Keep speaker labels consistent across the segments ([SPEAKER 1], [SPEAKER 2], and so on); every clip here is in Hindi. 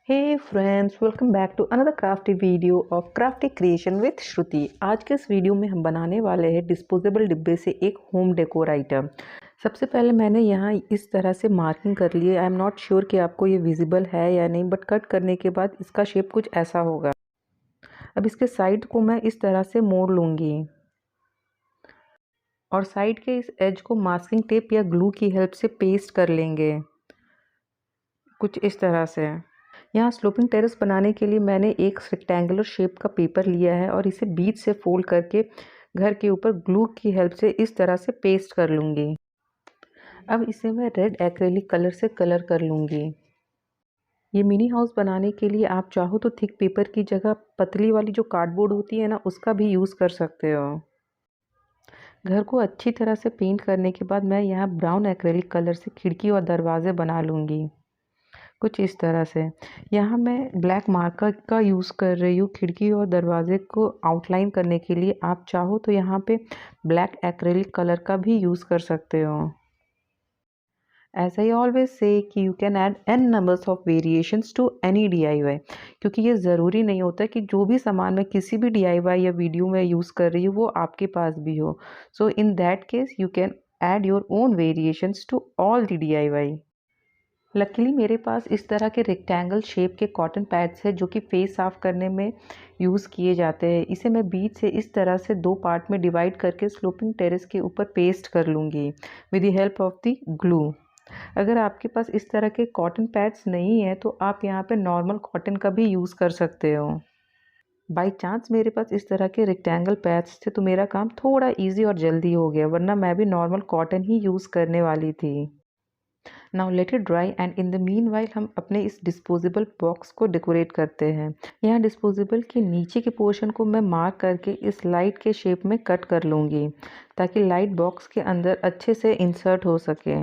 [SPEAKER 1] Hey friends, welcome back to another crafty video of crafty creation with Shruti. आज के इस वीडियो में हम बनाने वाले हैं डिस्पोजेबल डिब्बे से एक होम डेकोर आइटम। सबसे पहले मैंने यहाँ इस तरह से मार्किंग कर ली है। आई एम नॉट श्योर कि आपको ये विजिबल है या नहीं, बट कट करने के बाद इसका शेप कुछ ऐसा होगा। अब इसके साइड को मैं इस तरह से मोड़ लूँगी और साइड के इस एज को मास्किंग टेप या ग्लू की हेल्प से पेस्ट कर लेंगे कुछ इस तरह से। यहाँ स्लोपिंग टेरेस बनाने के लिए मैंने एक रेक्टेंगुलर शेप का पेपर लिया है और इसे बीच से फोल्ड करके घर के ऊपर ग्लू की हेल्प से इस तरह से पेस्ट कर लूँगी। अब इसे मैं रेड एक्रेलिक कलर से कलर कर लूँगी। ये मिनी हाउस बनाने के लिए आप चाहो तो थिक पेपर की जगह पतली वाली जो कार्डबोर्ड होती है ना, उसका भी यूज़ कर सकते हो। घर को अच्छी तरह से पेंट करने के बाद मैं यहाँ ब्राउन एक्रेलिक कलर से खिड़की और दरवाजे बना लूँगी कुछ इस तरह से। यहाँ मैं ब्लैक मार्कर का यूज़ कर रही हूँ खिड़की और दरवाजे को आउटलाइन करने के लिए। आप चाहो तो यहाँ पे ब्लैक एक्रेलिक कलर का भी यूज़ कर सकते हो। एज आई ऑलवेज से कि you can add n numbers of variations to any DIY, क्योंकि ये ज़रूरी नहीं होता कि जो भी सामान मैं किसी भी DIY या वीडियो में यूज़ कर रही हूँ वो आपके पास भी हो। So in that case you can add your own variations to all the DIY। Luckily मेरे पास इस तरह के रेक्टेंगल शेप के कॉटन पैड्स है जो कि फेस साफ करने में यूज़ किए जाते हैं। इसे मैं बीच से इस तरह से दो पार्ट में डिवाइड करके स्लोपिंग टेरेस के ऊपर पेस्ट कर लूँगी with the help of the glue. अगर आपके पास इस तरह के कॉटन पैड्स नहीं है तो आप यहाँ पे नॉर्मल कॉटन का भी यूज़ कर सकते हो। बाई चांस मेरे पास इस तरह के रेक्टेंगल पैड्स थे तो मेरा काम थोड़ा ईजी और जल्दी हो गया, वरना मैं भी नॉर्मल कॉटन ही यूज़ करने वाली थी। Now let it dry and in the mean while हम अपने इस डिस्पोजेबल बॉक्स को डेकोरेट करते हैं। यहाँ डिस्पोजेबल के नीचे के पोर्शन को मैं मार्क करके इस लाइट के शेप में कट कर लूँगी ताकि लाइट बॉक्स के अंदर अच्छे से इंसर्ट हो सके।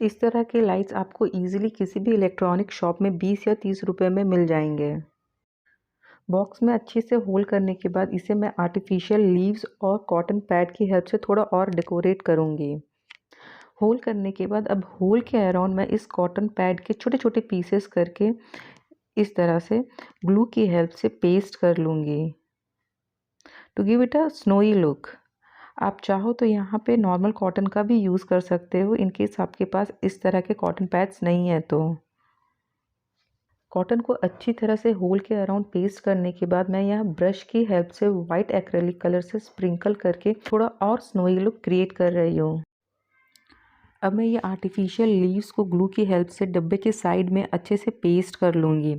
[SPEAKER 1] इस तरह के लाइट्स आपको ईजिली किसी भी इलेक्ट्रॉनिक शॉप में 20 या 30 रुपए में मिल जाएंगे। बॉक्स में अच्छे से होल करने के बाद इसे मैं आर्टिफिशियल लीव्स और कॉटन पैड की हेल्प से थोड़ा और डेकोरेट करूँगी। होल करने के बाद अब होल के अराउंड मैं इस कॉटन पैड के छोटे छोटे पीसेस करके इस तरह से ग्लू की हेल्प से पेस्ट कर लूँगी to give it a snowy look. आप चाहो तो यहाँ पे नॉर्मल कॉटन का भी यूज़ कर सकते हो इन केस आपके पास इस तरह के कॉटन पैड्स नहीं है तो। कॉटन को अच्छी तरह से होल के अराउंड पेस्ट करने के बाद मैं यहाँ ब्रश की हेल्प से वाइट एक्रेलिक कलर से स्प्रिंकल करके थोड़ा और स्नोई लुक क्रिएट कर रही हूँ। अब मैं ये आर्टिफिशियल लीव्स को ग्लू की हेल्प से डब्बे के साइड में अच्छे से पेस्ट कर लूँगी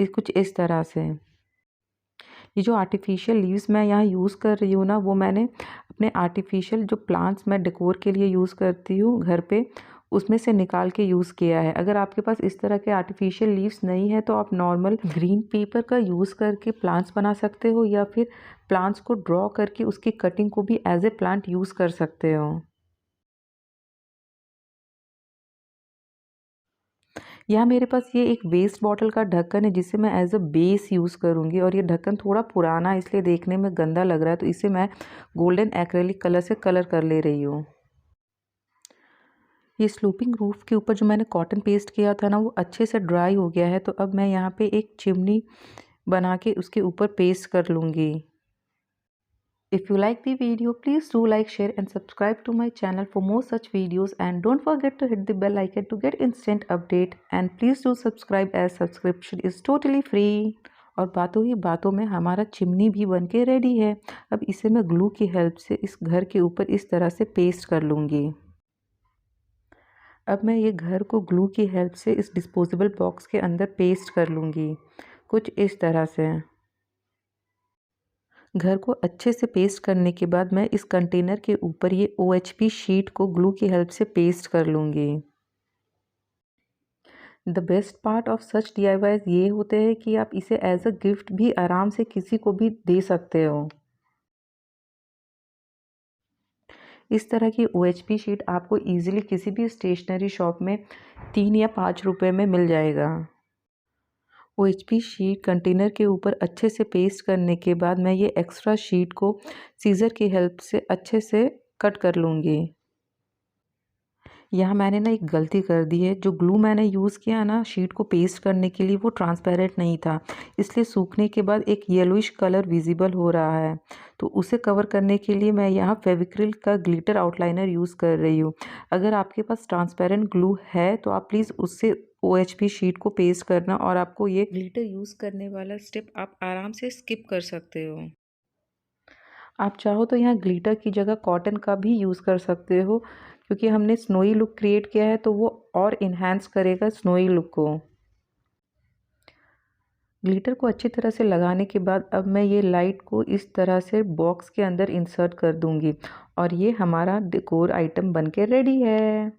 [SPEAKER 1] कुछ इस तरह से। ये जो आर्टिफिशियल लीव्स मैं यहाँ यूज़ कर रही हूँ ना, वो मैंने अपने आर्टिफिशियल जो प्लांट्स मैं डेकोर के लिए यूज़ करती हूँ घर पे, उसमें से निकाल के यूज़ किया है। अगर आपके पास इस तरह के आर्टिफिशियल लीव्स नहीं है तो आप नॉर्मल ग्रीन पेपर का यूज़ करके प्लांट्स बना सकते हो या फिर प्लांट्स को ड्रॉ करके उसकी कटिंग को भी एज ए प्लांट यूज़ कर सकते हो। यहाँ मेरे पास ये एक वेस्ट बॉटल का ढक्कन है जिसे मैं एज अ बेस यूज़ करूँगी और ये ढक्कन थोड़ा पुराना है इसलिए देखने में गंदा लग रहा है, तो इसे मैं गोल्डन एक्रेलिक कलर से कलर कर ले रही हूँ। ये स्लोपिंग रूफ के ऊपर जो मैंने कॉटन पेस्ट किया था ना, वो अच्छे से ड्राई हो गया है, तो अब मैं यहाँ पे एक चिमनी बना के उसके ऊपर पेस्ट कर लूँगी। If you like the video, please do like, share and subscribe to my channel for more such videos, and don't forget to hit the bell icon to get instant update, and please do subscribe as subscription is totally free। और बातों ही बातों में हमारा चिमनी भी बन के रेडी है। अब इसे मैं ग्लू की हेल्प से इस घर के ऊपर इस तरह से पेस्ट कर लूँगी। अब मैं ये घर को ग्लू की हेल्प से इस डिस्पोजेबल बॉक्स के अंदर पेस्ट कर लूँगी कुछ इस तरह से। घर को अच्छे से पेस्ट करने के बाद मैं इस कंटेनर के ऊपर ये OHP शीट को ग्लू की हेल्प से पेस्ट कर लूँगी। The best part of such DIYs ये होते हैं कि आप इसे एज अ गिफ्ट भी आराम से किसी को भी दे सकते हो। इस तरह की OHP शीट आपको ईजिली किसी भी स्टेशनरी शॉप में 3 या 5 रुपए में मिल जाएगा। OHP शीट कंटेनर के ऊपर अच्छे से पेस्ट करने के बाद मैं ये एक्स्ट्रा शीट को सीज़र की हेल्प से अच्छे से कट कर लूँगी। यहाँ मैंने ना एक गलती कर दी है। जो ग्लू मैंने यूज़ किया ना शीट को पेस्ट करने के लिए वो ट्रांसपेरेंट नहीं था, इसलिए सूखने के बाद एक येलोइश कलर विजिबल हो रहा है। तो उसे कवर करने के लिए मैं यहाँ फेविक्रिल का ग्लिटर आउटलाइनर यूज़ कर रही हूँ। अगर आपके पास ट्रांसपेरेंट ग्लू है तो आप प्लीज़ उससे OHP शीट को पेस्ट करना, और आपको ये ग्लिटर यूज़ करने वाला स्टेप आप आराम से स्किप कर सकते हो। आप चाहो तो यहाँ ग्लिटर की जगह कॉटन का भी यूज़ कर सकते हो, क्योंकि हमने स्नोई लुक क्रिएट किया है तो वो और इन्हांस करेगा स्नोई लुक को। ग्लिटर को अच्छी तरह से लगाने के बाद अब मैं ये लाइट को इस तरह से बॉक्स के अंदर इंसर्ट कर दूंगी, और ये हमारा डेकोर आइटम बनके रेडी है।